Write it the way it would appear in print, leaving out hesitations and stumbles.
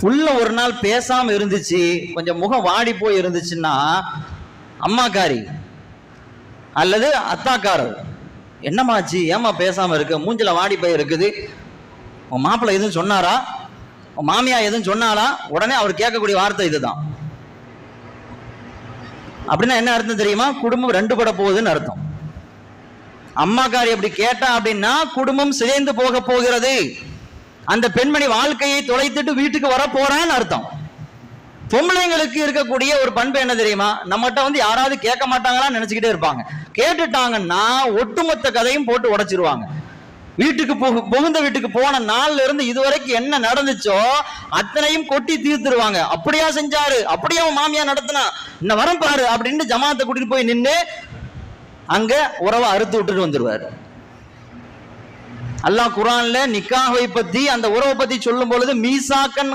புள்ள ஒரு நாள் பேசாம இருந்துச்சு, கொஞ்சம் முகம் வாடி போய் இருந்துச்சுன்னா அம்மாக்காரி அல்லது அத்தாக்காரர், என்னமாச்சு ஏமா பேசாம இருக்கு, மூஞ்சில வாடி போய் இருக்குது, உன் மாப்பிள்ளை எதுவும் சொன்னாரா, உன் மாமியா எதுவும் சொன்னாரா? உடனே அவர் கேட்கக்கூடிய வார்த்தை இதுதான். அப்படின்னா என்ன அர்த்தம் தெரியுமா? குடும்பம் ரெண்டு பட போகுதுன்னு அர்த்தம். அம்மாக்காரி அப்படி கேட்டா அப்படின்னா குடும்பம் சிதைந்து போக போகிறது, அந்த பெண்மணி வாழ்க்கையை தொலைத்துட்டு வீட்டுக்கு வர போறான்னு அர்த்தம். பொம்பளைங்களுக்கு இருக்கக்கூடிய ஒரு பண்பு என்ன தெரியுமா? நம்மகிட்ட யாராவது கேட்க மாட்டாங்களான்னு நினைச்சுக்கிட்டே இருப்பாங்க. கேட்டுட்டாங்கன்னா ஒட்டுமொத்த கதையும் போட்டு உடைச்சிருவாங்க. வீட்டுக்கு புகுந்த வீட்டுக்கு போன நாள்ல இருந்து இதுவரைக்கும் என்ன நடந்துச்சோ அத்தனையும் கொட்டி தீர்த்துருவாங்க. அப்படியா செஞ்சாரு, அப்படியே மாமியா நடத்தினா, இன்ன வரம் பாரு அப்படின்னு ஜமாத்தை கூட்டிட்டு போய் நின்று அங்க உறவை அறுத்து விட்டுட்டு வந்துருவாரு. அல்லாஹ் குர்ஆன்ல நிக்காஹை பத்தி, அந்த உறவை பத்தி சொல்லும் பொழுது மீசாக்கன்